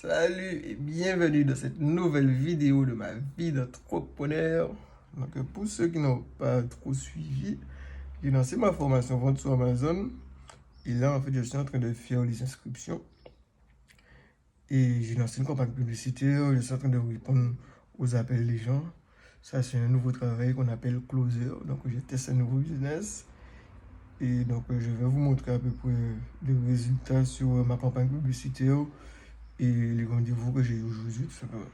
Salut et bienvenue dans cette nouvelle vidéo de ma vie d'entrepreneur. Donc pour ceux qui n'ont pas trop suivi, j'ai lancé ma formation vente sur Amazon. Et là, en fait, je suis en train de faire les inscriptions. Et j'ai lancé une campagne publicitaire. Je suis en train de répondre aux appels des gens. Ça, c'est un nouveau travail qu'on appelle closer. Donc, je teste un nouveau business. Et donc, je vais vous montrer à peu près les résultats sur ma campagne publicitaire et les rendez-vous que j'ai eu aujourd'hui, tout simplement.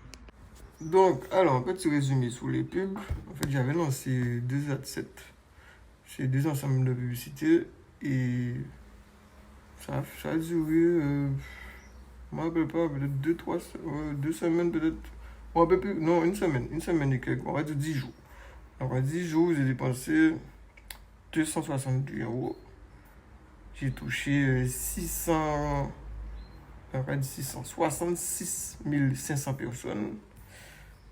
Donc, alors, un petit résumé sur les pubs. En fait, j'avais lancé deux adsets. C'est deux ensembles de publicités et ça a duré, je ne me rappelle pas, peut-être 2 semaines, peut-être. Bon, un peu plus, non, une semaine et quelques, on va dire 10 jours. Donc, en 10 jours, j'ai dépensé 270 €. J'ai touché 666 500 personnes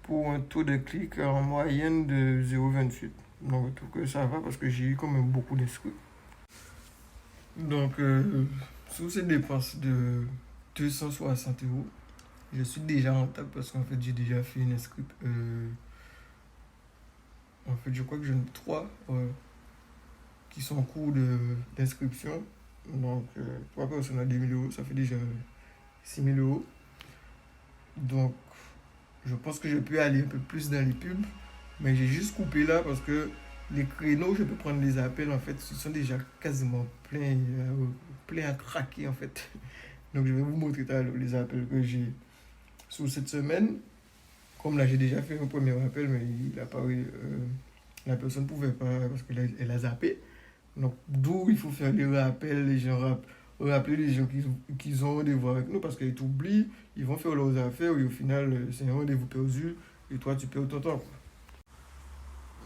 pour un taux de clic en moyenne de 0,28. Donc, je trouve que ça va parce que j'ai eu quand même beaucoup d'inscrits. Donc, sous ces dépenses de 260 €, je suis déjà rentable parce qu'en fait, j'ai déjà fait une inscrite. En fait, je crois que j'en ai trois qui sont en cours d'inscription. Donc, 3 personnes à 2 000 €, ça fait déjà 6 000 €. Donc, je pense que je peux aller un peu plus dans les pubs, mais j'ai juste coupé là parce que les créneaux, je peux prendre les appels, en fait, ils sont déjà quasiment pleins à craquer, en fait. Donc, je vais vous montrer tout à l'heure les appels que j'ai sur cette semaine. Comme là, j'ai déjà fait un premier appel, mais il a paru, la personne ne pouvait pas parce qu'elle a zappé. Donc, d'où il faut faire des rappels, les gens rappeler les gens qui ont rendez-vous avec nous parce qu'ils t'oublient, ils vont faire leurs affaires et au final, c'est un rendez-vous perdu et toi, tu perds ton temps, quoi.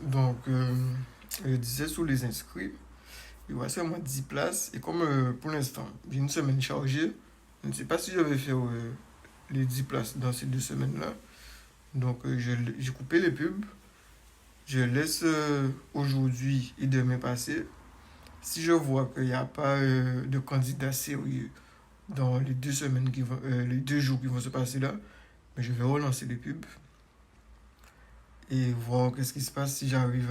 Donc, je disais sur les inscrits, il y aura seulement 10 places et comme pour l'instant, j'ai une semaine chargée, je ne sais pas si je vais faire les 10 places dans ces 2 semaines-là. Donc, j'ai coupé les pubs, je laisse aujourd'hui et demain passer. Si je vois qu'il n'y a pas de candidat sérieux dans les 2 semaines les 2 jours qui vont se passer là, mais je vais relancer les pubs et voir qu'est-ce qui se passe si j'arrive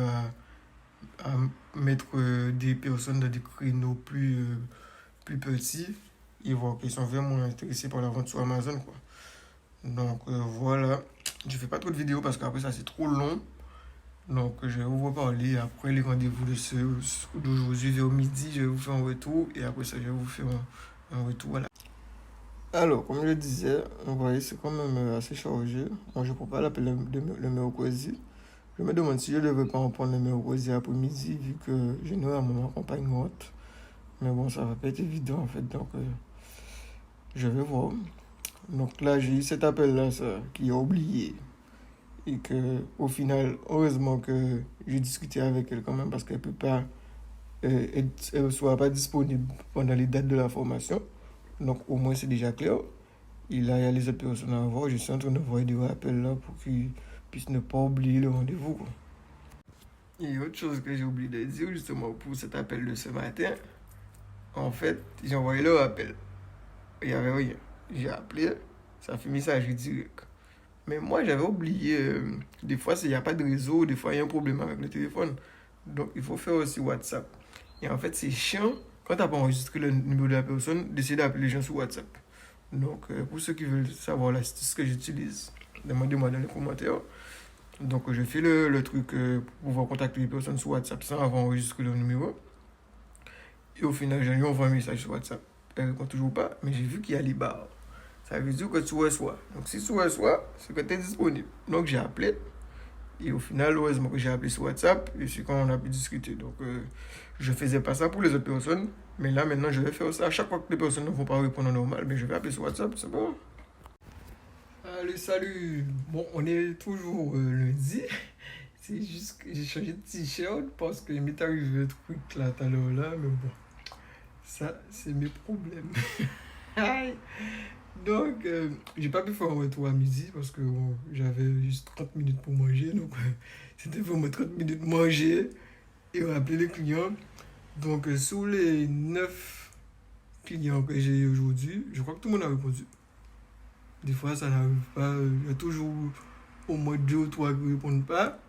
à mettre des personnes dans des créneaux plus petits et voir qu'ils sont vraiment intéressés par la vente sur Amazon, quoi. Donc voilà, je fais pas trop de vidéos parce qu'après ça c'est trop long. Donc je vais vous reparler après les rendez-vous d'aujourd'hui vers midi, je vais vous faire un retour et après ça je vais vous faire un retour. Voilà. Alors, comme je disais, vous voyez, c'est quand même assez chargé. Moi, je ne prends pas l'appel le mercredi. Je me demande si je ne devrais pas en prendre le mercredi après-midi, vu que généralement ma compagne rentre. Mais bon, ça va pas être évident en fait, donc je vais voir. Donc là, j'ai eu cet appel-là, ça, qui a oublié. Et que, au final, heureusement que j'ai discuté avec elle quand même, parce qu'elle peut pas, elle ne sera pas disponible pendant les dates de la formation. Donc au moins c'est déjà clair. Et là, il y a les autres personnes à voir. Je suis en train de voir des rappels là pour qu'ils puissent ne pas oublier le rendez-vous, quoi. Et autre chose que j'ai oublié de dire justement pour cet appel de ce matin, en fait, j'ai envoyé le rappel. Il n'y avait rien. J'ai appelé, ça fait message direct. Mais moi, j'avais oublié, des fois, il n'y a pas de réseau, des fois, il y a un problème avec le téléphone. Donc, il faut faire aussi WhatsApp. Et en fait, c'est chiant, quand tu n'as pas enregistré le numéro de la personne, d'essayer d'appeler les gens sur WhatsApp. Donc, pour ceux qui veulent savoir l'astuce que j'utilise, demandez-moi dans les commentaires. Donc, je fais le truc pour pouvoir contacter les personnes sur WhatsApp sans avoir enregistré le numéro. Et au final, je lui envoie un message sur WhatsApp. Elle ne répond toujours pas, mais j'ai vu qu'il y a les barres. Ça veut dire que tu reçois. Donc, si tu reçois, c'est que tu es disponible. Donc, j'ai appelé. Et au final, heureusement que j'ai appelé sur WhatsApp. Et c'est quand on a pu discuter. Donc, je ne faisais pas ça pour les autres personnes. Mais là, maintenant, je vais faire ça. À chaque fois que les personnes ne vont pas répondre normal, mais je vais appeler sur WhatsApp. C'est bon. Allez, salut. Bon, on est toujours lundi. C'est juste que j'ai changé de t-shirt parce qu'il m'est arrivé un truc là tout à l'heure là. Mais bon, ça, c'est mes problèmes. Aïe. Donc, j'ai pas pu faire un retour à midi parce que bon, j'avais juste 30 minutes pour manger. Donc, c'était vraiment 30 minutes manger et rappeler les clients. Donc, sur les 9 clients que j'ai eu aujourd'hui, je crois que tout le monde a répondu. Des fois, ça n'arrive pas. Il y a toujours au moins 2 ou 3 qui ne répondent pas.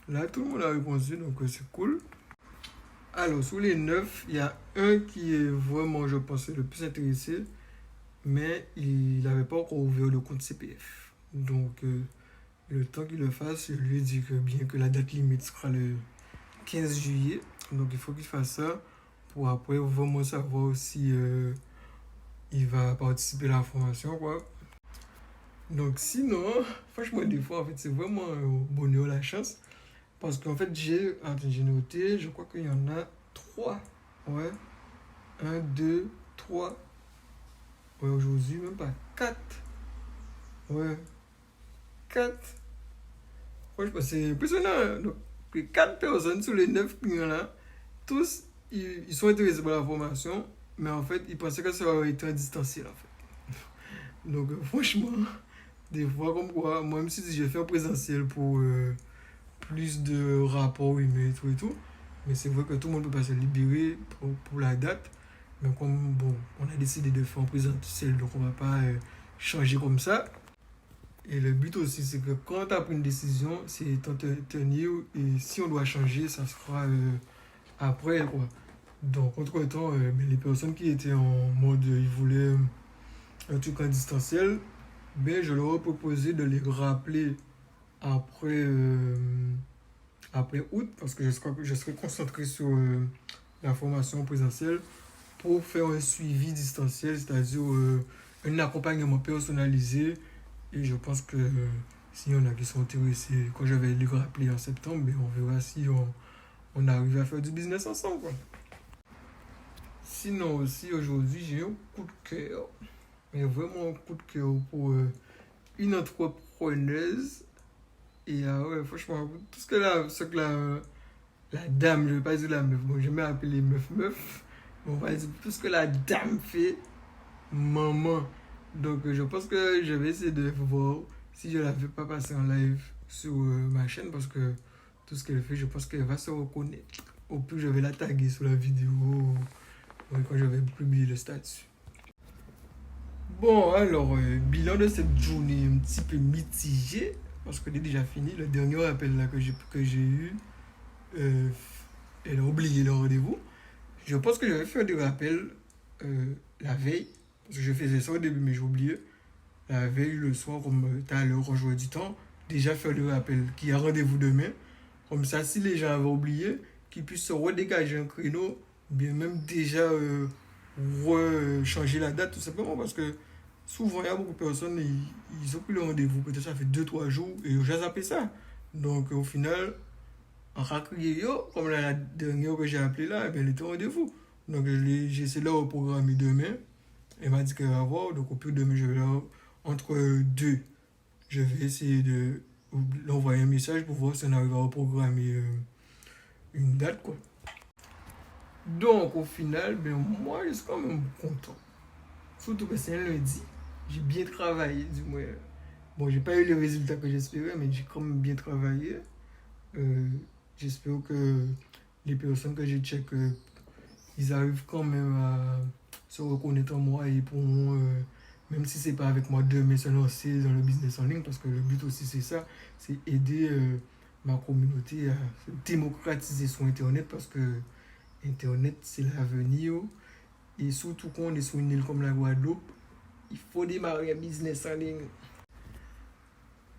Là, tout le monde a répondu, donc c'est cool. Alors, sur les 9, il y a un qui est vraiment, je pense, le plus intéressé, mais il n'avait pas encore ouvert le compte CPF. Donc, le temps qu'il le fasse, je lui ai dit que bien que la date limite sera le 15 juillet, donc il faut qu'il fasse ça pour après vraiment savoir si il va participer à la formation, quoi. Donc, sinon, franchement, des fois, en fait, c'est vraiment un bonheur, la chance. Parce qu'en fait, j'ai noté, je crois qu'il y en a 3. Ouais. Un, 2, 3. Ouais, aujourd'hui, même pas 4. Ouais. 4. Franchement, c'est impressionnant, hein. Donc, que 4 personnes sur les 9 clients là, tous, ils sont intéressés par la formation, mais en fait, ils pensaient que ça aurait été en distanciel, en fait. Donc, franchement, des fois, comme quoi, moi, même si j'ai fait en présentiel pour plus de rapports email et tout. Mais c'est vrai que tout le monde ne peut pas se libérer pour la date. Mais comme bon, on a décidé de faire en présentiel, donc on ne va pas changer comme ça. Et le but aussi, c'est que quand tu as pris une décision, c'est t'en tenir. Et si on doit changer, ça sera après, quoi. Donc, entre-temps, les personnes qui étaient en mode, ils voulaient un truc en distanciel, ben, je leur ai proposé de les rappeler après, après août, parce que je serai concentré sur la formation présentielle pour faire un suivi distanciel, c'est-à-dire un accompagnement personnalisé. Et je pense que s'il y en a qui sont intéressés, quand je vais les rappeler en septembre, ben, on verra si on arrive à faire du business ensemble, quoi. Sinon aussi, aujourd'hui, j'ai un coup de cœur, mais vraiment un coup de cœur pour une entrepreneuse. Et ouais, franchement, tout ce que la dame, je ne vais pas dire la meuf, bon, je vais appeler meuf, on va dire tout ce que la dame fait, maman. Donc, je pense que je vais essayer de voir si je ne la fais pas passer en live sur ma chaîne, parce que tout ce qu'elle fait, je pense qu'elle va se reconnaître. Au plus, je vais la taguer sur la vidéo, quand je vais publier le statut. Bon, alors, bilan de cette journée un petit peu mitigé, parce que j'ai déjà fini. Le dernier appel là que j'ai eu, euh, elle a oublié le rendez-vous. Je pense que j'avais fait des rappels la veille, parce que je faisais ça au début, mais j'ai oublié. La veille, le soir, comme tu as l'heure au jour du temps, déjà faire le rappel qu'il y a rendez-vous demain. Comme ça, si les gens avaient oublié, qu'ils puissent se redégager un créneau, bien même déjà changer la date, tout simplement, parce que souvent, il y a beaucoup de personnes, ils ont pris le rendez-vous, peut-être ça fait 2 3 jours, et ils ont déjà zappé ça. Donc, au final, en raclé, comme la dernière que j'ai appelée là, elle était au rendez-vous. Donc, j'ai essayé de la reprogrammer demain. Elle m'a dit qu'elle va voir, donc au plus demain, je vais là, entre deux. Je vais essayer de l'envoyer un message pour voir si on arrive à reprogrammer une date, quoi. Donc, au final, ben, moi, je suis quand même content. Surtout que c'est un lundi. J'ai bien travaillé, du moins. Bon, j'ai pas eu les résultats que j'espérais, mais j'ai quand même bien travaillé. J'espère que les personnes que j'ai check, ils arrivent quand même à se reconnaître en moi et pourront, même si c'est pas avec moi demain, se lancer dans le business en ligne, parce que le but aussi c'est ça, c'est aider ma communauté à se démocratiser sur Internet, parce que Internet c'est l'avenir. Et surtout quand on est sur une île comme la Guadeloupe, il faut démarrer un business en ligne.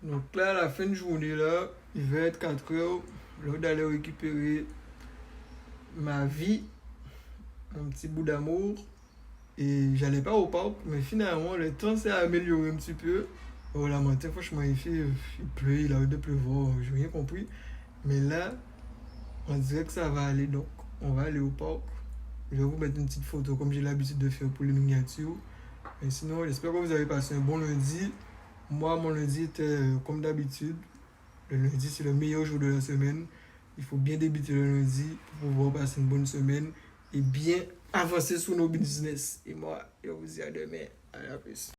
Donc là, à la fin de journée, là, il va être 4 heures, l'heure d'aller récupérer ma vie, un petit bout d'amour. Et j'allais pas au parc, mais finalement, le temps s'est amélioré un petit peu. Oh, la matin, franchement, il pleut, il a eu de pleuvoir, j'ai rien compris. Mais là, on dirait que ça va aller, donc on va aller au parc. Je vais vous mettre une petite photo comme j'ai l'habitude de faire pour les miniatures. Et sinon, j'espère que vous avez passé un bon lundi. Moi, mon lundi était comme d'habitude. Le lundi, c'est le meilleur jour de la semaine. Il faut bien débuter le lundi pour pouvoir passer une bonne semaine et bien avancer sur nos business. Et moi, je vous dis à demain. À la plus.